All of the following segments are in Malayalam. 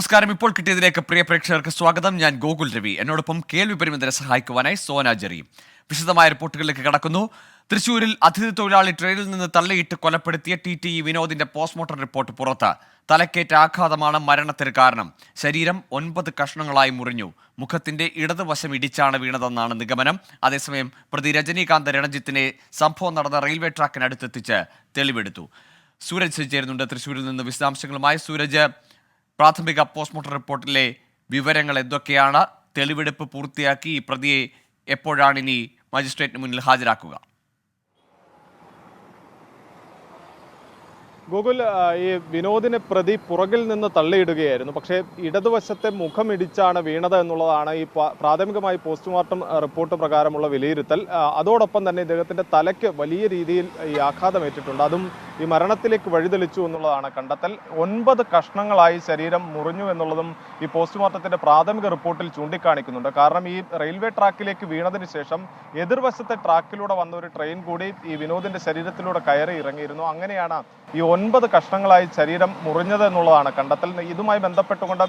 നമസ്കാരം. ഇപ്പോൾ കിട്ടിയതിലേക്ക് പ്രിയ പ്രേക്ഷകർക്ക് സ്വാഗതം. ഞാൻ ഗോകുൽ രവി. എന്നോടൊപ്പം കേൾവി പരിമിതരെ സഹായിക്കുവാനായി സോന ജെറി. വിശദമായ റിപ്പോർട്ടുകളിലേക്ക് കടക്കുന്നു. തൃശൂരിൽ അതിഥി തൊഴിലാളി ട്രെയിനിൽ നിന്ന് തള്ളിയിട്ട് കൊലപ്പെടുത്തിയ TTE വിനോദിന്റെ പോസ്റ്റ്മോർട്ടം റിപ്പോർട്ട് പുറത്ത്. തലക്കേറ്റ ആഘാതമാണ് മരണത്തിന് കാരണം. ശരീരം 9 കഷ്ണങ്ങളായി മുറിഞ്ഞു. മുഖത്തിന്റെ ഇടതുവശം ഇടിച്ചാണ് വീണതെന്നാണ് നിഗമനം. അതേസമയം പ്രതി രജനീകാന്ത് രണജിത്തിനെ സംഭവം നടന്ന റെയിൽവേ ട്രാക്കിനടുത്തെത്തിച്ച് തെളിവെടുത്തു. സൂരജ് ചേരുന്നുണ്ട് തൃശൂരിൽ നിന്ന് വിശദാംശങ്ങളുമായി. സൂരജ്, പ്രാഥമിക പോസ്റ്റ്മോർട്ടം റിപ്പോർട്ടിലെ വിവരങ്ങൾ എന്തൊക്കെയാണ്? തെളിവെടുപ്പ് പൂർത്തിയാക്കി ഈ പ്രതിയെ എപ്പോഴാണ് ഇനി മജിസ്ട്രേറ്റിന് മുന്നിൽ ഹാജരാക്കുക? ഗൂഗിൾ, ഈ വിനോദിനെ പ്രതി പുറകിൽ നിന്ന് തള്ളിയിടുകയായിരുന്നു. പക്ഷേ ഇടതുവശത്തെ മുഖമിടിച്ചാണ് വീണത് എന്നുള്ളതാണ് ഈ പ്രാഥമികമായി പോസ്റ്റ്മോർട്ടം റിപ്പോർട്ട് പ്രകാരമുള്ള വിലയിരുത്തൽ. അതോടൊപ്പം തന്നെ ഇദ്ദേഹത്തിന്റെ തലയ്ക്ക് വലിയ രീതിയിൽ ഈ ആഘാതമേറ്റിട്ടുണ്ട്. അതും ഈ മരണത്തിലേക്ക് വഴിതെളിച്ചു എന്നുള്ളതാണ് കണ്ടെത്തൽ. 9 കഷ്ണങ്ങളായി ശരീരം മുറിഞ്ഞു എന്നുള്ളതും ഈ പോസ്റ്റ്മോർട്ടത്തിന്റെ പ്രാഥമിക റിപ്പോർട്ടിൽ ചൂണ്ടിക്കാണിക്കുന്നുണ്ട്. കാരണം ഈ റെയിൽവേ ട്രാക്കിലേക്ക് വീണതിന് ശേഷം എതിർവശത്തെ ട്രാക്കിലൂടെ വന്ന ഒരു ട്രെയിൻ കൂടി ഈ വിനോദിന്റെ ശരീരത്തിലൂടെ കയറി ഇറങ്ങിയിരുന്നു. അങ്ങനെയാണ് ഈ 9 കഷ്ണങ്ങളായി ശരീരം മുറിഞ്ഞത് എന്നുള്ളതാണ് കണ്ടെത്തൽ. ഇതുമായി ബന്ധപ്പെട്ടുകൊണ്ട്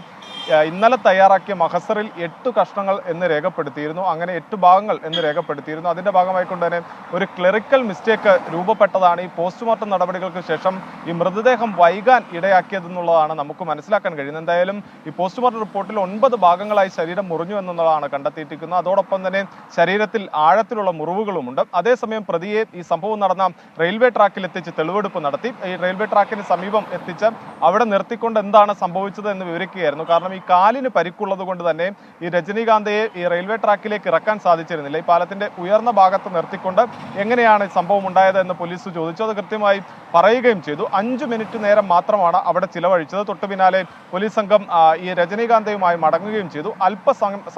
ഇന്നലെ തയ്യാറാക്കിയ മഹസറിൽ 8 കഷ്ണങ്ങൾ എന്ന് രേഖപ്പെടുത്തിയിരുന്നു. അങ്ങനെ 8 ഭാഗങ്ങൾ എന്ന് രേഖപ്പെടുത്തിയിരുന്നു. അതിന്റെ ഭാഗമായിക്കൊണ്ട് തന്നെ ഒരു ക്ലറിക്കൽ മിസ്റ്റേക്ക് രൂപപ്പെട്ടതാണ് ഈ പോസ്റ്റ്മോർട്ടം നടപടികൾക്ക് ശേഷം ഈ മൃതദേഹം വൈകാൻ ഇടയാക്കിയതെന്നുള്ളതാണ് നമുക്ക് മനസ്സിലാക്കാൻ കഴിയുന്നത്. എന്തായാലും ഈ പോസ്റ്റ്മോർട്ടം റിപ്പോർട്ടിൽ 9 ഭാഗങ്ങളായി ശരീരം മുറിഞ്ഞു എന്നുള്ളതാണ് കണ്ടെത്തിയിരിക്കുന്നത്. അതോടൊപ്പം തന്നെ ശരീരത്തിൽ ആഴത്തിലുള്ള മുറിവുകളുമുണ്ട്. അതേസമയം പ്രതിയെ ഈ സംഭവം നടന്ന റെയിൽവേ ട്രാക്കിൽ എത്തിച്ച് തെളിവെടുപ്പ് നടത്തി. ഈ റെയിൽവേ ട്രാക്കിന് സമീപം എത്തിച്ച് അവിടെ നിർത്തിക്കൊണ്ട് എന്താണ് സംഭവിച്ചത് എന്ന് വിവരിക്കുകയായിരുന്നു. കാരണം ഈ കാലിന് പരിക്കുള്ളത് കൊണ്ട് തന്നെ ഈ രജനീകാന്തയെ ഈ റെയിൽവേ ട്രാക്കിലേക്ക് ഇറക്കാൻ സാധിച്ചിരുന്നില്ല. ഈ പാലത്തിന്റെ ഉയർന്ന ഭാഗത്ത് നിർത്തിക്കൊണ്ട് എങ്ങനെയാണ് ഈ സംഭവം ഉണ്ടായത് എന്ന് പോലീസ് ചോദിച്ചു. അത് കൃത്യമായി പറയുകയും ചെയ്തു. 5 മിനിറ്റ് നേരം മാത്രമാണ് അവിടെ ചിലവഴിച്ചത്. തൊട്ടു പിന്നാലെ പോലീസ് സംഘം ഈ രജനീകാന്തയുമായി മടങ്ങുകയും ചെയ്തു.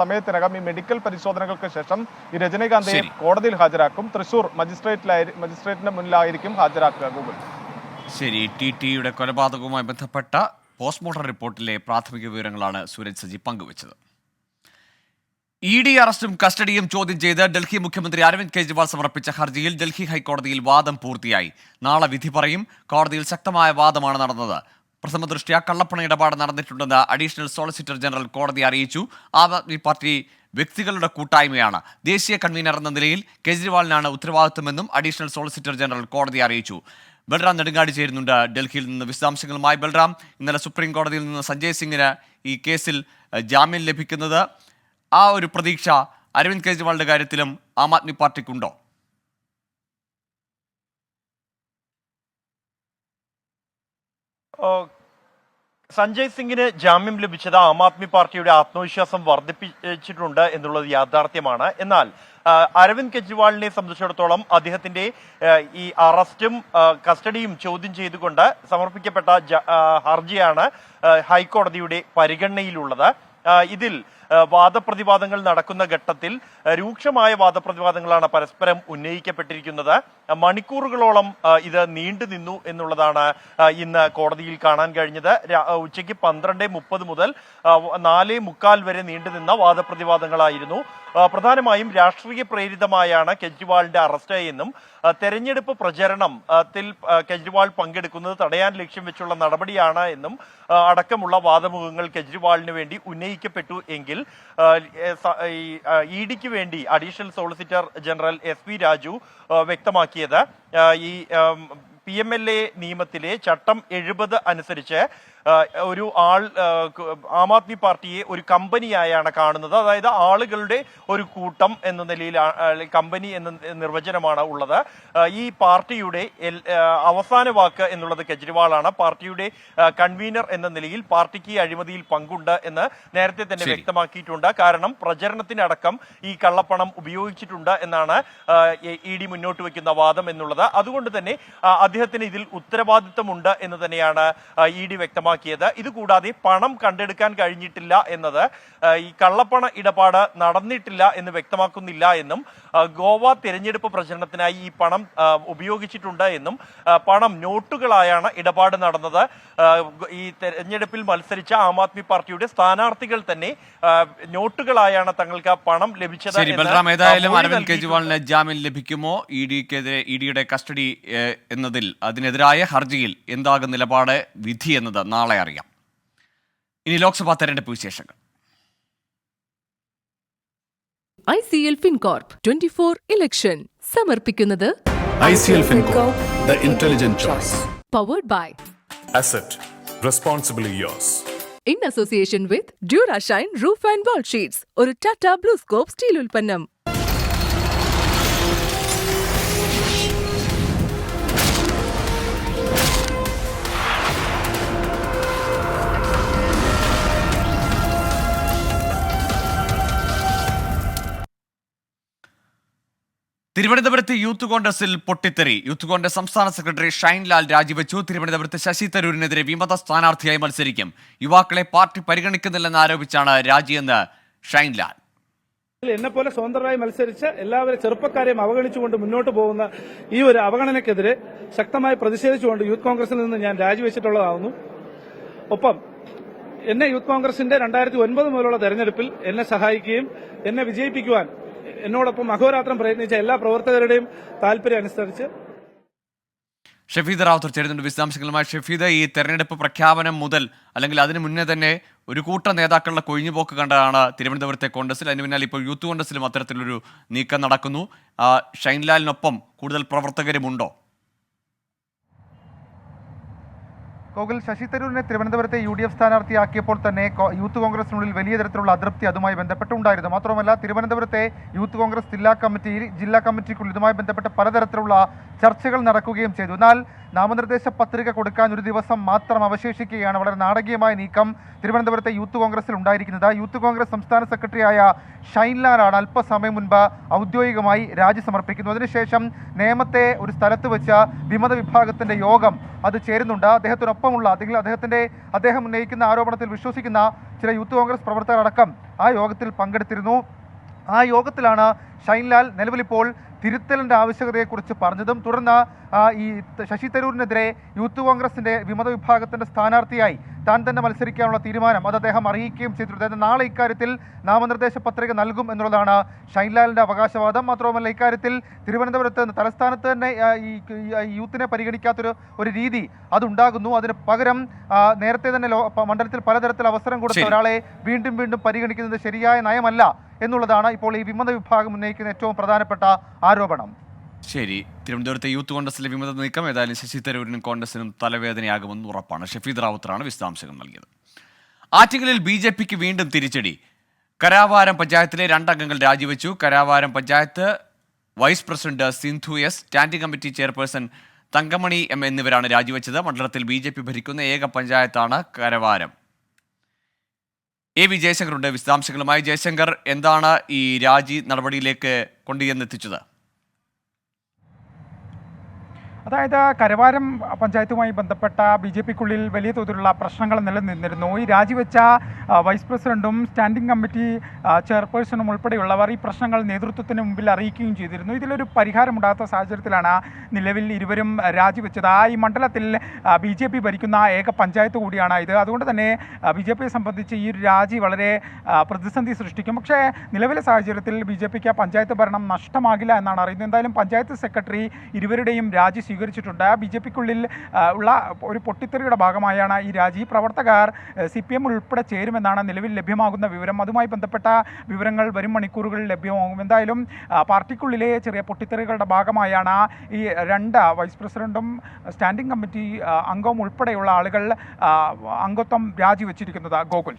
സമയത്തിനകം ഈ മെഡിക്കൽ പരിശോധനകൾക്ക് ശേഷം ഈ രജനീകാന്തയെ കോടതിയിൽ ഹാജരാക്കും. തൃശൂർ മജിസ്ട്രേറ്റിന്റെ മുന്നിലായിരിക്കും ഹാജരാക്കുക. ഗൂഗിൾ, ശരി. TTEയുടെ കൊലപാതകവുമായി ബന്ധപ്പെട്ട പോസ്റ്റ്മോർട്ടം റിപ്പോർട്ടിലെ പ്രാഥമിക വിവരങ്ങളാണ് സൂരജ് സജി പങ്കുവച്ചത്. ED അറസ്റ്റും കസ്റ്റഡിയും ചോദ്യം ചെയ്ത് ഡൽഹി മുഖ്യമന്ത്രി അരവിന്ദ് കെജ്രിവാൾ സമർപ്പിച്ച ഹർജിയിൽ ഡൽഹി ഹൈക്കോടതിയിൽ വാദം പൂർത്തിയായി. നാളെ വിധി പറയും. കോടതിയിൽ ശക്തമായ വാദമാണ് നടന്നത്. പ്രഥമ ദൃഷ്ട്യാ കള്ളപ്പണ ഇടപാട് നടന്നിട്ടുണ്ടെന്ന് അഡീഷണൽ സോളിസിറ്റർ ജനറൽ കോടതിയെ അറിയിച്ചു. ആം ആദ്മി പാർട്ടി വ്യക്തികളുടെ കൂട്ടായ്മയാണ്. ദേശീയ കൺവീനർ എന്ന നിലയിൽ കെജ്രിവാളിനാണ് ഉത്തരവാദിത്വമെന്നും അഡീഷണൽ സോളിസിറ്റർ ജനറൽ കോടതിയെ അറിയിച്ചു. ബൽറാം നെടുങ്ങാടി ചേരുന്നുണ്ട് ഡൽഹിയിൽ നിന്ന് വിശദാംശങ്ങളുമായി. ബൽറാം, ഇന്നലെ സുപ്രീം കോടതിയിൽ നിന്ന് സഞ്ജയ് സിംഗിന് ഈ കേസിൽ ജാമ്യം ലഭിക്കുന്നത്, ആ ഒരു പ്രതീക്ഷ അരവിന്ദ് കെജ്രിവാളിന്റെ കാര്യത്തിലും ആം ആദ്മി പാർട്ടിക്കുണ്ടോ? സഞ്ജയ് സിംഗിന് ജാമ്യം ലഭിച്ചത് ആം ആദ്മി പാർട്ടിയുടെ ആത്മവിശ്വാസം വർദ്ധിപ്പിച്ചിട്ടുണ്ട് എന്നുള്ളത് യാഥാർത്ഥ്യമാണ്. എന്നാൽ അരവിന്ദ് കെജ്രിവാളിനെ സംബന്ധിച്ചിടത്തോളം അദ്ദേഹത്തിന്റെ ഈ അറസ്റ്റും കസ്റ്റഡിയും ചോദ്യം ചെയ്തുകൊണ്ട് സമർപ്പിക്കപ്പെട്ട ഹർജിയാണ് ഹൈക്കോടതിയുടെ പരിഗണനയിലുള്ളത്. ഇതിൽ വാദപ്രതിവാദങ്ങൾ നടക്കുന്ന ഘട്ടത്തിൽ രൂക്ഷമായ വാദപ്രതിവാദങ്ങളാണ് പരസ്പരം ഉന്നയിക്കപ്പെട്ടിരിക്കുന്നത്. മണിക്കൂറുകളോളം ഇത് നീണ്ടു നിന്നു എന്നുള്ളതാണ് ഇന്ന് കോടതിയിൽ കാണാൻ കഴിഞ്ഞത്. ഉച്ചയ്ക്ക് 12:30 മുതൽ 4:45 വരെ നീണ്ടുനിന്ന വാദപ്രതിവാദങ്ങളായിരുന്നു. പ്രധാനമായും രാഷ്ട്രീയ പ്രേരിതമായാണ് കെജ്രിവാളിന്റെ അറസ്റ്റ് എന്നും തെരഞ്ഞെടുപ്പ് പ്രചരണത്തിൽ കെജ്രിവാൾ പങ്കെടുക്കുന്നത് തടയാൻ ലക്ഷ്യം വെച്ചുള്ള നടപടിയാണ് എന്നും അടക്കമുള്ള വാദമുഖങ്ങൾ കെജ്രിവാളിന് വേണ്ടി ഉന്നയിക്കപ്പെട്ടു എങ്കിൽ ഇഡിക്ക് വേണ്ടി additional solicitor general SP Raju വ്യക്തമാക്കിയത് ഈ PMLA നിയമത്തിലെ ചട്ടം 70 അനുസരിച്ച് ഒരു ആം ആദ്മി പാർട്ടിയെ ഒരു കമ്പനിയായാണ് കാണുന്നത്. അതായത് ആളുകളുടെ ഒരു കൂട്ടം എന്ന നിലയിൽ കമ്പനി എന്ന നിർവചനമാണ് ഉള്ളത്. ഈ പാർട്ടിയുടെ അവസാന വാക്ക് എന്നുള്ളത് കെജ്രിവാളാണ്. പാർട്ടിയുടെ കൺവീനർ എന്ന നിലയിൽ പാർട്ടിക്ക് അഴിമതിയിൽ പങ്കുണ്ട് എന്ന് നേരത്തെ തന്നെ വ്യക്തമാക്കിയിട്ടുണ്ട്. കാരണം പ്രചരണത്തിനടക്കം ഈ കള്ളപ്പണം ഉപയോഗിച്ചിട്ടുണ്ട് എന്നാണ് ED മുന്നോട്ട് വയ്ക്കുന്ന വാദം എന്നുള്ളത്. അതുകൊണ്ട് തന്നെ അദ്ദേഹത്തിന് ഇതിൽ ഉത്തരവാദിത്തമുണ്ട് എന്ന് തന്നെയാണ് ED വ്യക്തമാക്കിയത്. ഇതുകൂടാതെ പണം കണ്ടെടുക്കാൻ കഴിഞ്ഞിട്ടില്ല എന്നത് ഈ കള്ളപ്പണ ഇടപാട് നടന്നിട്ടില്ല എന്ന് വ്യക്തമാക്കുന്നില്ല എന്നും ഗോവ തിരഞ്ഞെടുപ്പ് പ്രചരണത്തിനായി ഈ പണം ഉപയോഗിച്ചിട്ടുണ്ട് എന്നും പണം നോട്ടുകളായാണ് ഇടപാട് നടന്നത്. ഈ തെരഞ്ഞെടുപ്പിൽ മത്സരിച്ച ആം ആദ്മി പാർട്ടിയുടെ സ്ഥാനാർത്ഥികൾ തന്നെ നോട്ടുകളായാണ് തങ്ങൾക്ക് പണം ലഭിച്ചത്. ഏതായാലും അരവിന്ദ് കെജ്രിവാളിന് ജാമ്യം ലഭിക്കുമോ? EDയുടെ കസ്റ്റഡി എന്നതിൽ അതിനെതിരായ ഹർജിയിൽ എന്താകും നിലപാട്, വിധി എന്നത് നാളെ അറിയാം. ഇനി ലോക്സഭാ തെരഞ്ഞെടുപ്പ് വിശേഷങ്ങൾ. ICL FinCorp 24 ഇലക്ഷൻ സമർപ്പിക്കുന്നത് ICL FinCorp, the intelligent choice. Powered by Asset, responsibly yours. in association with Durashine Roof and Wall Sheets, ഒരു ടാറ്റ ബ്ലൂസ്കോപ്പ് സ്റ്റീൽ ഉൽപ്പന്നം. തിരുവനന്തപുരത്ത് യൂത്ത് കോൺഗ്രസിൽ പൊട്ടിത്തെറി. യൂത്ത് കോൺഗ്രസ് സംസ്ഥാന സെക്രട്ടറി ഷൈൻലാൽ രാജിവെച്ചു. തിരുവനന്തപുരത്ത് ശശി തരൂരിനെതിരെ വിമത സ്ഥാനാർത്ഥിയായി മത്സരിക്കും. യുവാക്കളെ പാർട്ടി പരിഗണിക്കുന്നില്ലെന്ന് ആരോപിച്ചാണ് രാജിയെന്ന് ഷൈൻലാൽ. എന്നെ പോലെ സ്വതന്ത്രരായി മത്സരിച്ച് എല്ലാവരും ചെറുപ്പക്കാരെയും അവഗണിച്ചുകൊണ്ട് മുന്നോട്ട് പോകുന്ന ഈ ഒരു അവഗണനയ്ക്കെതിരെ ശക്തമായി പ്രതിഷേധിച്ചുകൊണ്ട് യൂത്ത് കോൺഗ്രസിൽ നിന്ന് ഞാൻ രാജിവെച്ചിട്ടുള്ളതാകുന്നു. ഒപ്പം എന്നെ യൂത്ത് കോൺഗ്രസിന്റെ 2009 മുതലുള്ള തെരഞ്ഞെടുപ്പിൽ എന്നെ സഹായിക്കുകയും എന്നെ വിജയിപ്പിക്കുവാൻ എന്നോടൊപ്പം അഹോരാത്രം പ്രയത്നിച്ച എല്ലാ പ്രവർത്തകരുടെയും താല്പര്യം അനുസരിച്ച് ഷഫീദ് റാവുത്തർ ചേരുന്നുണ്ട് വിശദാംശങ്ങളുമായി. ഷഫീദ്, ഈ തെരഞ്ഞെടുപ്പ് പ്രഖ്യാപനം മുതൽ അല്ലെങ്കിൽ അതിന് മുന്നേ തന്നെ ഒരു കൂട്ടം നേതാക്കളുടെ കൊഴിഞ്ഞുപോക്ക് കണ്ടതാണ് തിരുവനന്തപുരത്തെ കോൺഗ്രസിൽ. അതിന് പിന്നാലെ ഇപ്പോൾ യൂത്ത് കോൺഗ്രസിലും അത്തരത്തിലൊരു നീക്കം നടക്കുന്നു. ഷൈൻലാലിനൊപ്പം കൂടുതൽ പ്രവർത്തകരുമുണ്ടോ? ഗോകുൽ, ശശി തരൂരിനെ തിരുവനന്തപുരത്തെ UDF സ്ഥാനാർത്ഥിയാക്കിയപ്പോൾ തന്നെ യൂത്ത് കോൺഗ്രസിനുള്ളിൽ വലിയ തരത്തിലുള്ള അതൃപ്തി അതുമായി ബന്ധപ്പെട്ടുണ്ടായിരുന്നു. മാത്രമല്ല, തിരുവനന്തപുരത്തെ യൂത്ത് കോൺഗ്രസ് ജില്ലാ കമ്മിറ്റിക്കുള്ളിൽ ഇതുമായി ബന്ധപ്പെട്ട് പലതരത്തിലുള്ള ചർച്ചകൾ നടക്കുകയും ചെയ്തു. എന്നാൽ നാമനിർദ്ദേശ പത്രിക കൊടുക്കാൻ ഒരു ദിവസം മാത്രം അവശേഷിക്കുകയാണ് വളരെ നാടകീയമായ നീക്കം തിരുവനന്തപുരത്തെ യൂത്ത് കോൺഗ്രസിൽ ഉണ്ടായിരിക്കുന്നത്. യൂത്ത് കോൺഗ്രസ് സംസ്ഥാന സെക്രട്ടറിയായ ഷൈൻലാലാണ് അല്പസമയം മുൻപ് ഔദ്യോഗികമായി രാജി സമർപ്പിക്കുന്നത്. അതിനുശേഷം നേമത്തെ ഒരു സ്ഥലത്ത് വെച്ച് വിമത വിഭാഗത്തിന്റെ യോഗം അത് ചേരുന്നുണ്ട്. അദ്ദേഹത്തിനൊപ്പമുള്ള അദ്ദേഹം ഉന്നയിക്കുന്ന ആരോപണത്തിൽ വിശ്വസിക്കുന്ന ചില യൂത്ത് കോൺഗ്രസ് പ്രവർത്തകർ അടക്കം ആ യോഗത്തിൽ പങ്കെടുത്തിരുന്നു. ആ യോഗത്തിലാണ് ഷൈൻലാൽ നിലവിലിപ്പോൾ തിരുത്തലിൻ്റെ ആവശ്യകതയെക്കുറിച്ച് പറഞ്ഞതും തുടർന്ന് ഈ ശശി തരൂരിനെതിരെ യൂത്ത് കോൺഗ്രസിൻ്റെ വിമത വിഭാഗത്തിൻ്റെ സ്ഥാനാർത്ഥിയായി താൻ തന്നെ മത്സരിക്കാനുള്ള തീരുമാനം അത് അദ്ദേഹം അറിയിക്കുകയും ചെയ്തിട്ടുണ്ട്. അതായത് നാളെ ഇക്കാര്യത്തിൽ നാമനിർദ്ദേശ പത്രിക നൽകും എന്നുള്ളതാണ് ഷൈൻലാലിൻ്റെ അവകാശവാദം. മാത്രവുമല്ല, ഇക്കാര്യത്തിൽ തിരുവനന്തപുരത്ത് തലസ്ഥാനത്ത് തന്നെ ഈ യൂത്തിനെ പരിഗണിക്കാത്തൊരു രീതി അതുണ്ടാകുന്നു. അതിന് പകരം നേരത്തെ തന്നെ മണ്ഡലത്തിൽ പലതരത്തിൽ അവസരം കൊടുത്ത ഒരാളെ വീണ്ടും വീണ്ടും പരിഗണിക്കുന്നത് ശരിയായ നയമല്ല എന്നുള്ളതാണ് ഇപ്പോൾ ഈ വിമത വിഭാഗം ഉന്നയിക്കുന്ന ഏറ്റവും പ്രധാനപ്പെട്ട ആരോപണം. ശരി, തിരുവനന്തപുരത്തെ യൂത്ത് കോൺഗ്രസിലെ വിമത നീക്കം ഏതായാലും ശശി തരൂരിനും കോൺഗ്രസിനും തലവേദനയാകുമെന്ന് ഉറപ്പാണ്. ഷഫീദ് റാവുത്തറാണ് വിശദാംശങ്ങൾ നൽകിയത്. ആറ്റിങ്ങലിൽ BJPക്ക് വീണ്ടും തിരിച്ചടി. കരാവാരം പഞ്ചായത്തിലെ 2 അംഗങ്ങൾ രാജിവെച്ചു. Karavaram panchayat vice president Sindhu S, standing committee chairperson Thankamani M എന്നിവരാണ് രാജിവെച്ചത്. മണ്ഡലത്തിൽ BJP ഭരിക്കുന്ന ഏക പഞ്ചായത്താണ് കരവാരം. AV ജയശങ്കറുണ്ട് വിശദാംശങ്ങളുമായി. ജയശങ്കർ, എന്താണ് ഈ രാജി നടപടിയിലേക്ക് കൊണ്ടുചെന്നെത്തിച്ചത്? അതായത് കരവാരം പഞ്ചായത്തുമായി ബന്ധപ്പെട്ട BJPക്കുള്ളിൽ വലിയ തോതിലുള്ള പ്രശ്നങ്ങൾ നിലനിന്നിരുന്നു. ഈ രാജിവെച്ച വൈസ് പ്രസിഡന്റും സ്റ്റാൻഡിംഗ് കമ്മിറ്റി ചെയർപേഴ്സണും ഉൾപ്പെടെയുള്ളവർ ഈ പ്രശ്നങ്ങൾ നേതൃത്വത്തിന് മുമ്പിൽ അറിയിക്കുകയും ചെയ്തിരുന്നു. ഇതിലൊരു പരിഹാരമുണ്ടാകാത്ത സാഹചര്യത്തിലാണ് നിലവിൽ ഇരുവരും രാജിവെച്ചത്. ഈ മണ്ഡലത്തിൽ BJP ഭരിക്കുന്ന ഏക പഞ്ചായത്ത് കൂടിയാണ് ഇത്. അതുകൊണ്ട് തന്നെ BJPയെ സംബന്ധിച്ച് ഈ ഒരു രാജി വളരെ പ്രതിസന്ധി സൃഷ്ടിക്കും. പക്ഷേ നിലവിലെ സാഹചര്യത്തിൽ BJPക്ക് പഞ്ചായത്ത് ഭരണം നഷ്ടമാകില്ല എന്നാണ് അറിയുന്നത്. എന്തായാലും പഞ്ചായത്ത് സെക്രട്ടറി ഇരുവരുടെയും രാജി സ്വീകരിച്ചിട്ടുണ്ട്. BJPക്കുള്ളിൽ ഉള്ള ഒരു പൊട്ടിത്തെറിയുടെ ഭാഗമായാണ് ഈ രാജി. പ്രവർത്തകർ CPM ഉൾപ്പെടെ ചേരുമെന്നാണ് നിലവിൽ ലഭ്യമാകുന്ന വിവരം. അതുമായി ബന്ധപ്പെട്ട വിവരങ്ങൾ വരും മണിക്കൂറുകളിൽ ലഭ്യമാകും. എന്തായാലും പാർട്ടിക്കുള്ളിലെ ചെറിയ പൊട്ടിത്തെറികളുടെ ഭാഗമായാണ് ഈ 2 വൈസ് പ്രസിഡന്റും സ്റ്റാൻഡിംഗ് കമ്മിറ്റി അംഗവും ഉൾപ്പെടെയുള്ള ആളുകൾ അംഗത്വം രാജിവെച്ചിരിക്കുന്നത്. ഗോകുൽ,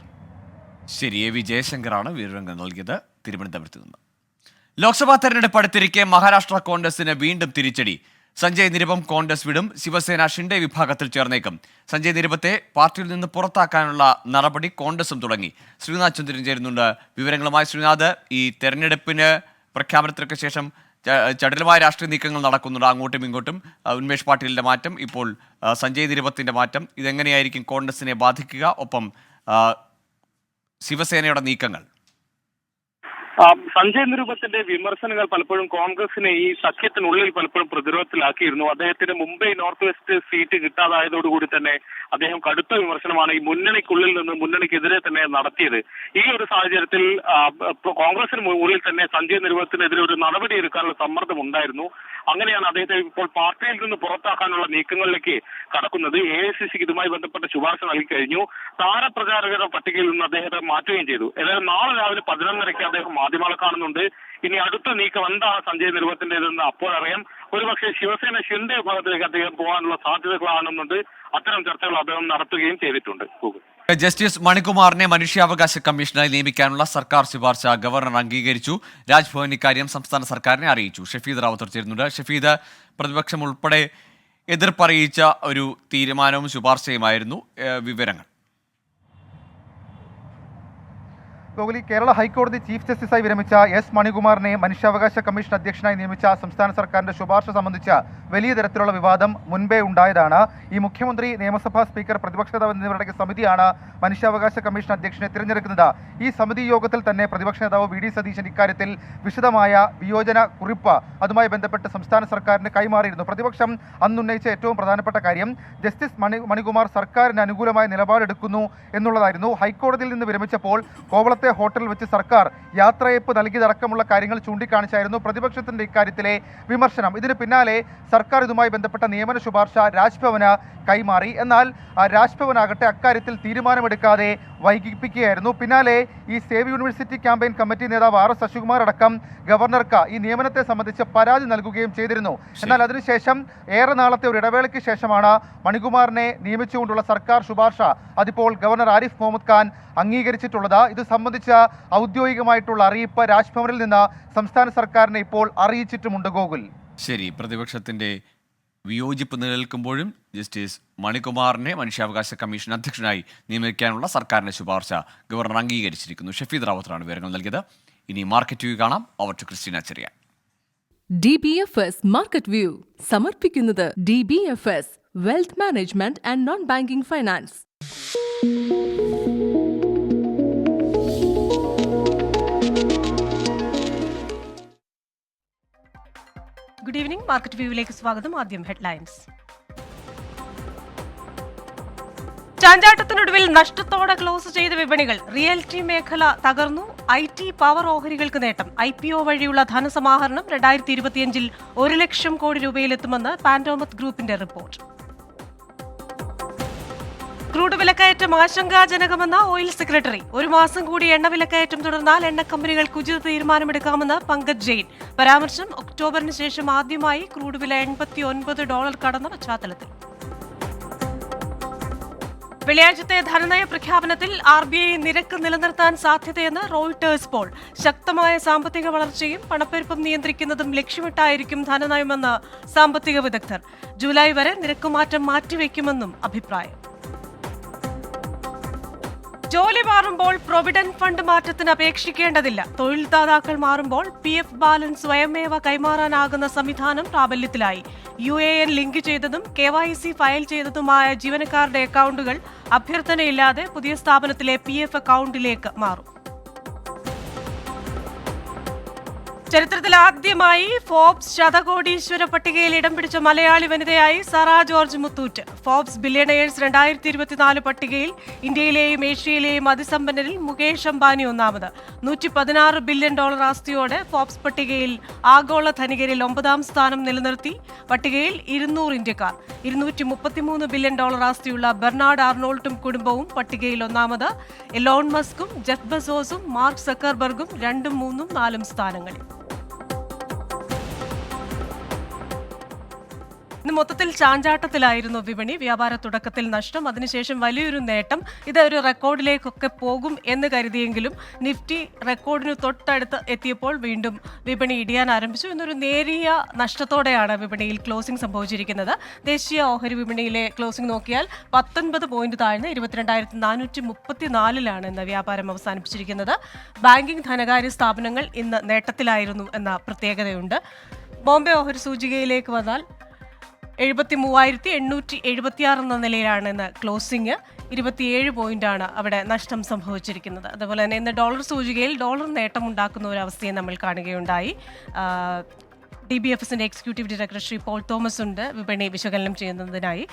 ശരി, AV ജയശങ്കറാണ് വിവരങ്ങൾ നൽകിയത് തിരുവനന്തപുരത്ത് നിന്ന്. ലോക്സഭാ തെരഞ്ഞെടുപ്പ് അടുത്തിരിക്കെ മഹാരാഷ്ട്ര കോൺഗ്രസിന് വീണ്ടും തിരിച്ചടി. സഞ്ജയ് നിരുപം കോൺഗ്രസ് വിടും. ശിവസേന ഷിൻഡെ വിഭാഗത്തിൽ ചേർന്നേക്കും. സഞ്ജയ് നിരുപത്തെ പാർട്ടിയിൽ നിന്ന് പുറത്താക്കാനുള്ള നടപടി കോൺഗ്രസും തുടങ്ങി. ശ്രീനാഥ് ചന്ദ്രൻ ചേരുന്നുണ്ട് വിവരങ്ങളുമായി. ശ്രീനാഥ്, ഈ തെരഞ്ഞെടുപ്പിന് പ്രഖ്യാപനത്തിനൊക്കെ ശേഷം ചടുലമായ രാഷ്ട്രീയ നീക്കങ്ങൾ നടക്കുന്നുണ്ട് അങ്ങോട്ടും ഇങ്ങോട്ടും. ഉന്മേഷ് പാട്ടീലിന്റെ മാറ്റം, ഇപ്പോൾ സഞ്ജയ് നിരുപത്തിന്റെ മാറ്റം, ഇതെങ്ങനെയായിരിക്കും കോൺഗ്രസിനെ ബാധിക്കുക? ഒപ്പം ശിവസേനയുടെ നീക്കങ്ങൾ. സഞ്ജയ് നിരുപത്തിന്റെ വിമർശനങ്ങൾ പലപ്പോഴും കോൺഗ്രസിനെ ഈ സഖ്യത്തിനുള്ളിൽ പലപ്പോഴും പ്രതിരോധത്തിലാക്കിയിരുന്നു. അദ്ദേഹത്തിന് മുംബൈ നോർത്ത് വെസ്റ്റ് സീറ്റ് കിട്ടാതായതോടുകൂടി തന്നെ അദ്ദേഹം കടുത്ത വിമർശനമാണ് ഈ മുന്നണിക്കുള്ളിൽ നിന്ന് മുന്നണിക്കെതിരെ തന്നെ നടത്തിയത്. ഈ ഒരു സാഹചര്യത്തിൽ കോൺഗ്രസിന് ഉള്ളിൽ തന്നെ സഞ്ജയ് നിരുപത്തിനെതിരെ ഒരു നടപടി എടുക്കാനുള്ള സമ്മർദ്ദം ഉണ്ടായിരുന്നു. അങ്ങനെയാണ് അദ്ദേഹത്തെ ഇപ്പോൾ പാർട്ടിയിൽ നിന്ന് പുറത്താക്കാനുള്ള നീക്കങ്ങളിലേക്ക് കടക്കുന്നത്. AICC ഇതുമായി ബന്ധപ്പെട്ട ശുപാർശ നൽകി കഴിഞ്ഞു. താരപ്രചാരകരുടെ പട്ടികയിൽ നിന്ന് അദ്ദേഹത്തെ മാറ്റുകയും ചെയ്തു. ഏതായാലും നാളെ രാവിലെ 11:30 അദ്ദേഹം മാധ്യമങ്ങളെ കാണുന്നുണ്ട്. ഇനി അടുത്ത നീക്കം എന്താണ് സഞ്ജയ് നിരുപത്തിൻ്റെതെന്ന് അപ്പോഴറിയാം. ഒരുപക്ഷെ ശിവസേന ഷിൻഡെ വിഭാഗത്തിലേക്ക് അദ്ദേഹം പോകാനുള്ള സാധ്യതകൾ കാണുന്നുണ്ട്. അത്തരം ചർച്ചകൾ അദ്ദേഹം നടത്തുകയും ചെയ്തിട്ടുണ്ട്. ജസ്റ്റിസ് മണികുമാറിനെ മനുഷ്യാവകാശ കമ്മീഷനായി നിയമിക്കാനുള്ള സർക്കാർ ശുപാർശ ഗവർണർ അംഗീകരിച്ചു. രാജ്ഭവൻ ഇക്കാര്യം സംസ്ഥാന സർക്കാരിനെ അറിയിച്ചു. ഷഫീദ് റാവത്തർ ചേരുന്നുണ്ട്. ഷഫീദ്, പ്രതിപക്ഷം ഉൾപ്പെടെ എതിർപ്പറിയിച്ച ഒരു തീരുമാനവും ശുപാർശയുമായിരുന്നു. വിവരങ്ങൾ. ഗോകുലി, കേരള ഹൈക്കോടതി ചീഫ് ജസ്റ്റിസായി വിരമിച്ച S മണികുമാറിനെ മനുഷ്യാവകാശ കമ്മീഷൻ അധ്യക്ഷനായി നിയമിച്ച സംസ്ഥാന സർക്കാരിന്റെ ശുപാർശ സംബന്ധിച്ച വലിയ തരത്തിലുള്ള വിവാദം മുൻപേ ഉണ്ടായതാണ്. ഈ മുഖ്യമന്ത്രി, നിയമസഭാ സ്പീക്കർ, പ്രതിപക്ഷ നേതാവ് എന്നിവരുടെ സമിതിയാണ് മനുഷ്യാവകാശ കമ്മീഷൻ അധ്യക്ഷനെ തിരഞ്ഞെടുക്കുന്നത്. ഈ സമിതി യോഗത്തിൽ തന്നെ പ്രതിപക്ഷ നേതാവ് VD സതീശൻ ഇക്കാര്യത്തിൽ വിശദമായ വിയോജന കുറിപ്പ് അതുമായി ബന്ധപ്പെട്ട് സംസ്ഥാന സർക്കാരിന് കൈമാറിയിരുന്നു. പ്രതിപക്ഷം അന്നുന്നയിച്ച ഏറ്റവും പ്രധാനപ്പെട്ട കാര്യം ജസ്റ്റിസ് മണികുമാർ സർക്കാരിന് അനുകൂലമായ നിലപാടെടുക്കുന്നു എന്നുള്ളതായിരുന്നു. ഹൈക്കോടതിയിൽ നിന്ന് വിരമിച്ചപ്പോൾ കോവളത്തെ ഹോട്ടലിൽ വെച്ച് സർക്കാർ യാത്രയപ്പ് നൽകിയതടക്കമുള്ള കാര്യങ്ങൾ ചൂണ്ടിക്കാണിച്ചായിരുന്നു പ്രതിപക്ഷത്തിന്റെ ഇക്കാര്യത്തിലെ വിമർശനം. ഇതിന് പിന്നാലെ സർക്കാർ ഇതുമായി ബന്ധപ്പെട്ട നിയമന ശുപാർശ രാജ്ഭവന് കൈമാറി. എന്നാൽ രാജ്ഭവനാകട്ടെ അക്കാര്യത്തിൽ തീരുമാനമെടുക്കാതെ വൈകിപ്പിക്കുകയായിരുന്നു. പിന്നാലെ ഈ സേവ് യൂണിവേഴ്സിറ്റി ക്യാമ്പയിൻ കമ്മിറ്റി നേതാവ് RS അശോകുമാർ അടക്കം ഗവർണർക്ക് ഈ നിയമനത്തെ സംബന്ധിച്ച് പരാതി നൽകുകയും ചെയ്തിരുന്നു. എന്നാൽ അതിനുശേഷം ഏറെ നാളത്തെ ഒരു ഇടവേളയ്ക്ക് ശേഷമാണ് മണികുമാറിനെ നിയമിച്ചുകൊണ്ടുള്ള സർക്കാർ ശുപാർശ അതിപ്പോൾ ഗവർണർ ആരിഫ് മുഹമ്മദ് ഖാൻ അംഗീകരിച്ചിട്ടുള്ളത്. ഇത് സംബന്ധിച്ച ഔദ്യോഗികമായിട്ടുള്ള അറിയിപ്പ് രാജ്ഭവനിൽ നിന്ന് സംസ്ഥാന സർക്കാരിനെ ഇപ്പോൾ അറിയിച്ചിട്ടുമുണ്ട്. ഗോകുൽ, ശരി. പ്രതിപക്ഷത്തിന്റെ വിയോജിപ്പ് നിലനിൽക്കുമ്പോഴും ജസ്റ്റിസ് മണികുമാറിനെ മനുഷ്യാവകാശ കമ്മീഷൻ അധ്യക്ഷനായി നിയമിക്കാനുള്ള സർക്കാരിന്റെ ശുപാർശ ഗവർണർ അംഗീകരിച്ചിരിക്കുന്നു. ഷഫീദ് റാവത്തറാണ് വിവരങ്ങൾ നൽകിയത്. ഇനി മാർക്കറ്റ് വ്യൂ കാണാം. Over to Christina Cherian. DBFS market view സമർപ്പിക്കുന്നത് DBFS wealth management and non banking finance. Good evening. Market വ്യൂവിലേക്ക് സ്വാഗതം. ആദ്യം ഹെഡ്ലൈൻസ്. ചാഞ്ചാട്ടത്തിനൊടുവിൽ നഷ്ടത്തോടെ ക്ലോസ് ചെയ്ത വിപണികൾ. റിയൽറ്റി മേഖല തകർന്നു. IT പവർ ഓഹരികൾക്ക് നേട്ടം. IPO വഴിയുള്ള ധനസമാഹരണം 2025 1 ലക്ഷം കോടി രൂപയിലെത്തുമെന്ന് പാൻഡോമത്ത് ഗ്രൂപ്പിന്റെ റിപ്പോർട്ട്. ക്രൂഡ് വിലക്കയറ്റം ആശങ്കാജനകമെന്ന ഓയിൽ സെക്രട്ടറി. 1 മാസം കൂടി എണ്ണ വിലക്കയറ്റം തുടർന്നാൽ എണ്ണ കമ്പനികൾക്ക് ഉചിത തീരുമാനമെടുക്കാമെന്ന് പങ്കജ് ജെയിൻ. പരാമർശം ഒക്ടോബറിന് ശേഷം ആദ്യമായി ക്രൂഡ് വില $89 കടന്ന പശ്ചാത്തലത്തിൽ. വെള്ളിയാഴ്ചത്തെ ധനനയ പ്രഖ്യാപനത്തിൽ RBI നിരക്ക് നിലനിർത്താൻ സാധ്യതയെന്ന് റോയിട്ടേഴ്സ് പോൾ. ശക്തമായ സാമ്പത്തിക വളർച്ചയും പണപ്പെരുപ്പം നിയന്ത്രിക്കുന്നതും ലക്ഷ്യമിട്ടായിരിക്കും ധനനയമെന്ന് സാമ്പത്തിക വിദഗ്ധർ. ജൂലൈ വരെ നിരക്കുമാറ്റം മാറ്റിവെക്കുമെന്നും അഭിപ്രായം. ജോലി മാറുമ്പോൾ പ്രൊവിഡന്റ് ഫണ്ട് മാറ്റത്തിന് അപേക്ഷിക്കേണ്ടതില്ല. തൊഴിൽദാതാക്കൾ മാറുമ്പോൾ PF ബാലൻസ് സ്വയമേവ കൈമാറാനാകുന്ന സംവിധാനം പ്രാബല്യത്തിലായി. UAN ലിങ്ക് ചെയ്തതും KYC ഫയൽ ചെയ്തതുമായ ജീവനക്കാരുടെ അക്കൗണ്ടുകൾ അഭ്യർത്ഥനയില്ലാതെ പുതിയ സ്ഥാപനത്തിലെ PF അക്കൗണ്ടിലേക്ക് മാറും. ചരിത്രത്തിൽ ആദ്യമായി ഫോബ്സ് ശതകോടീശ്വര പട്ടികയിൽ ഇടം പിടിച്ച മലയാളി വനിതയായി Sara George Muthoot. Forbes billionaires 2024 പട്ടികയിൽ ഇന്ത്യയിലെയും ഏഷ്യയിലെയും അതിസമ്പന്നരിൽ മുകേഷ് അംബാനി ഒന്നാമത്. $116 ബില്യൺ ആസ്തിയോടെ ഫോബ്സ് പട്ടികയിൽ ആഗോള ധനികരിൽ 9ാം സ്ഥാനം നിലനിർത്തി. പട്ടികയിൽ 200 ഇന്ത്യക്കാർ. $233 ബില്യൺ ആസ്തിയുള്ള ബെർണാഡ് ആർണോൾട്ടും കുടുംബവും പട്ടികയിൽ ഒന്നാമത്. എലോൺ മസ്കും ജെഫ് ബെസോസും മാർക്ക് സക്കർബർഗും 2, 3, 4 സ്ഥാനങ്ങളിൽ. ഇന്ന് മൊത്തത്തിൽ ചാഞ്ചാട്ടത്തിലായിരുന്നു വിപണി. വ്യാപാര തുടക്കത്തിൽ നഷ്ടം, അതിനുശേഷം വലിയൊരു നേട്ടം. ഇത് ഒരു റെക്കോർഡിലേക്കൊക്കെ പോകും എന്ന് കരുതിയെങ്കിലും നിഫ്റ്റി റെക്കോർഡിന് തൊട്ടടുത്ത് എത്തിയപ്പോൾ വീണ്ടും വിപണി ഇടിയാൻ ആരംഭിച്ചു. ഇന്നൊരു നേരിയ നഷ്ടത്തോടെയാണ് വിപണിയിൽ ക്ലോസിംഗ് സംഭവിച്ചിരിക്കുന്നത്. ദേശീയ ഓഹരി വിപണിയിലെ ക്ലോസിംഗ് നോക്കിയാൽ 19 പോയിന്റ് താഴ്ന്ന് 22,434 ഇന്ന് വ്യാപാരം അവസാനിപ്പിച്ചിരിക്കുന്നത്. ബാങ്കിംഗ്, ധനകാര്യ സ്ഥാപനങ്ങൾ ഇന്ന് നേട്ടത്തിലായിരുന്നു എന്ന പ്രത്യേകതയുണ്ട്. ബോംബെ ഓഹരി സൂചികയിലേക്ക് വന്നാൽ 73,876 എന്ന നിലയിലാണ് ഇന്ന് ക്ലോസിംഗ്. 27 പോയിന്റാണ് അവിടെ നഷ്ടം സംഭവിച്ചിരിക്കുന്നത്. അതുപോലെ തന്നെ ഇന്ന് ഡോളർ സൂചികയിൽ ഡോളർ നേട്ടമുണ്ടാക്കുന്ന ഒരു അവസ്ഥയെ നമ്മൾ കാണുകയുണ്ടായി. DBFSന്റെ executive director Shri Paul Thomas ഉണ്ട് വിപണി വിശകലനം ചെയ്യുന്നതിനായി.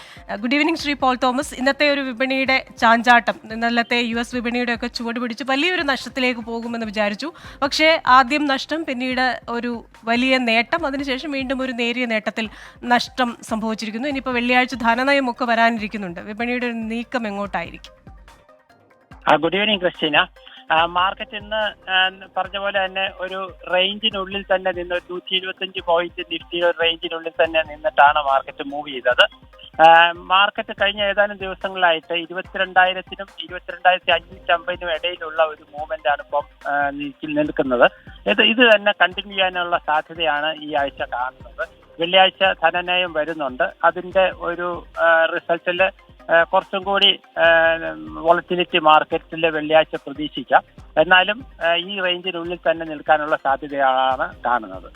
Good evening Shri Paul Thomas. ഇന്നത്തെ ഒരു വിപണിയുടെ ചാഞ്ചാട്ടം, ഇന്നലത്തെ US വിപണിയുടെ ഒക്കെ ചുവട് പിടിച്ച് വലിയൊരു നഷ്ടത്തിലേക്ക് പോകുമെന്ന് വിചാരിച്ചു. പക്ഷേ ആദ്യം നഷ്ടം, പിന്നീട് ഒരു വലിയ നേട്ടം, അതിനുശേഷം വീണ്ടും ഒരു നേരിയ നേട്ടത്തിൽ നഷ്ടം സംഭവിച്ചിരിക്കുന്നു. ഇനിയിപ്പോൾ വെള്ളിയാഴ്ച ധനനയമൊക്കെ വരാനിരിക്കുന്നുണ്ട്. വിപണിയുടെ ഒരു നീക്കം എങ്ങോട്ടായിരിക്കും? Good evening Christina. മാർക്കറ്റ് ഇന്ന് പറഞ്ഞ പോലെ തന്നെ ഒരു റേഞ്ചിനുള്ളിൽ തന്നെ നിന്ന് 125 പോയിന്റ് നിഫ്റ്റിയുടെ റേഞ്ചിനുള്ളിൽ തന്നെ നിന്നിട്ടാണ് മാർക്കറ്റ് മൂവ് ചെയ്തത്. മാർക്കറ്റ് കഴിഞ്ഞ ഏതാനും ദിവസങ്ങളായിട്ട് 22,000-നും 22,550-നും ഇടയിലുള്ള ഒരു മൂവ്മെന്റ് ആണ് ഇപ്പം നിൽക്കുന്നത്. ഇത് തന്നെ കണ്ടിന്യൂ ചെയ്യാനുള്ള സാധ്യതയാണ് ഈ ആഴ്ച കാണുന്നത്. വെള്ളിയാഴ്ച ധനനയം വരുന്നുണ്ട്. അതിന്റെ ഒരു റിസൾട്ടിൽ കുറച്ചും കൂടി വോളറ്റിലിറ്റി മാർക്കറ്റിൽ വെള്ളിയാഴ്ച പ്രതീക്ഷിക്കാം. എന്നാലും ഈ റേഞ്ചിനുള്ളിൽ തന്നെ നിൽക്കാനുള്ള സാധ്യതയാണ് കാണുന്നത്.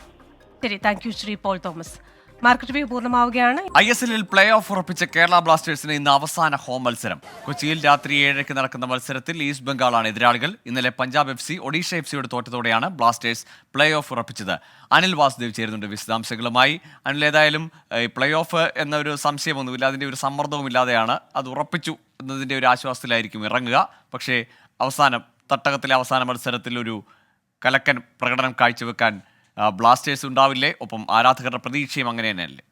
ശരി, thank you Shri Paul Thomas. Market view പൂർണ്ണമാവുകയാണ്. ISL പ്ലേ ഓഫ് ഉറപ്പിച്ച കേരള ബ്ലാസ്റ്റേഴ്സിന് ഇന്ന് അവസാന ഹോം മത്സരം. കൊച്ചിയിൽ രാത്രി 7:00 നടക്കുന്ന മത്സരത്തിൽ ഈസ്റ്റ് ബംഗാളാണ് എതിരാളികൾ. ഇന്നലെ പഞ്ചാബ് FC ഒഡീഷ FCയോട് തോറ്റതോടെയാണ് ബ്ലാസ്റ്റേഴ്സ് പ്ലേ ഓഫ് ഉറപ്പിച്ചത്. അനിൽ വാസുദേവ് ചേരുന്നുണ്ട് വിശദാംശങ്ങളുമായി. അനിൽ, ഏതായാലും പ്ലേ ഓഫ് എന്നൊരു സംശയമൊന്നുമില്ല, അതിൻ്റെ ഒരു സമ്മർദ്ദവും ഇല്ലാതെയാണ് അത് ഉറപ്പിച്ചു എന്നതിൻ്റെ ഒരു ആശ്വാസത്തിലായിരിക്കും ഇറങ്ങുക. പക്ഷേ തട്ടകത്തിലെ അവസാന മത്സരത്തിൽ ഒരു കലക്കൻ പ്രകടനം കാഴ്ചവെക്കാൻ ബ്ലാസ്റ്റേഴ്സ് ഉണ്ടാവില്ലേ? ഒപ്പം ആരാധകരുടെ പ്രതീക്ഷയും അങ്ങനെ തന്നെയല്ലേ?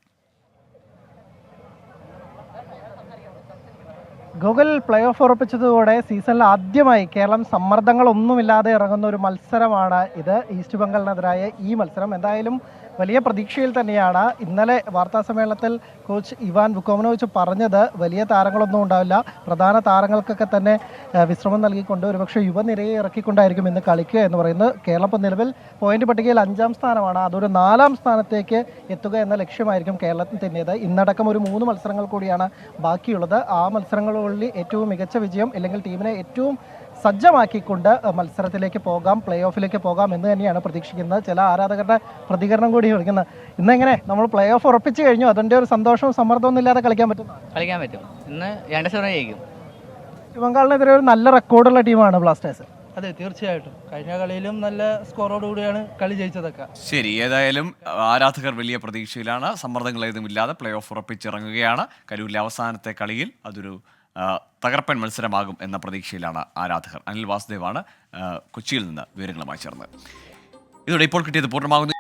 ഗൂഗിൾ പ്ലേ ഓഫ് ഉറപ്പിച്ചതോടെ സീസണിൽ ആദ്യമായി കേരളം സമ്മർദ്ദങ്ങളൊന്നുമില്ലാതെ ഇറങ്ങുന്ന ഒരു മത്സരമാണ് ഇത്. ഈസ്റ്റ് ബംഗാളിനെതിരായ ഈ മത്സരം എന്തായാലും വലിയ പ്രതീക്ഷയിൽ തന്നെയാണ്. ഇന്നലെ വാർത്താസമ്മേളനത്തിൽ കോച്ച് ഇവാൻ വുക്കോമനോവിച്ച് പറഞ്ഞത് വലിയ താരങ്ങളൊന്നും ഉണ്ടാവില്ല, പ്രധാന താരങ്ങൾക്കൊക്കെ തന്നെ വിശ്രമം നൽകിക്കൊണ്ട് ഒരുപക്ഷെ യുവനിരയെ ഇറക്കിക്കൊണ്ടായിരിക്കും ഇന്ന് കളിക്കുക എന്ന് പറയുന്നത്. കേരളം ഇപ്പോൾ നിലവിൽ പോയിന്റ് പട്ടികയിൽ 5ാം സ്ഥാനമാണ്. അതൊരു 4ാം സ്ഥാനത്തേക്ക് എത്തുക എന്ന ലക്ഷ്യമായിരിക്കും കേരളത്തിൻ്റേത്. ഇന്നടക്കം ഒരു 3 മത്സരങ്ങൾ കൂടിയാണ് ബാക്കിയുള്ളത്. ആ മത്സരങ്ങളിൽ ഏറ്റവും മികച്ച വിജയം അല്ലെങ്കിൽ ടീമിനെ ഏറ്റവും സജ്ജമാക്കിക്കൊണ്ട് മത്സരത്തിലേക്ക് പോകാം, പ്ലേ ഓഫിലേക്ക് പോകാം എന്ന് തന്നെയാണ് പ്രതീക്ഷിക്കുന്നത്. ചില ആരാധകരുടെ പ്രതികരണം കൂടി വിളിക്കുന്നത്, ഇന്നെങ്ങനെ നമ്മൾ പ്ലേ ഓഫ് ഉറപ്പിച്ചു കഴിഞ്ഞു, അതിൻ്റെ ഒരു സന്തോഷവും സമ്മർദ്ദവും ഇല്ലാതെ കളിക്കാൻ പറ്റും. ഇന്ന് 2 ജയിക്കും. ബംഗാളിനെതിരെ ഒരു നല്ല റെക്കോർഡുള്ള ടീമാണ് ബ്ലാസ്റ്റേഴ്സ്. അതെ, തീർച്ചയായിട്ടും. കഴിഞ്ഞ കളിയിലും നല്ല സ്കോറോട് കൂടിയാണ് കളി ജയിച്ചതൊക്കെ. ശരി, ഏതായാലും ആരാധകർ വലിയ പ്രതീക്ഷയിലാണ്. സമ്മർദ്ദങ്ങൾ ഏതുമില്ലാതെ പ്ലേ ഓഫ് ഉറപ്പിച്ചിറങ്ങുകയാണ്. കരൂരിലെ അവസാനത്തെ കളിയിൽ അതൊരു തകർപ്പൻ മത്സരമാകും എന്ന പ്രതീക്ഷയിലാണ് ആരാധകർ. അനിൽ വാസുദേവാണ് കൊച്ചിയിൽ നിന്ന് വിവരങ്ങളുമായി ചേർന്നത്. ഇതോടെ ഇപ്പോൾ കിട്ടിയത് പൂർണ്ണമാകുന്നു.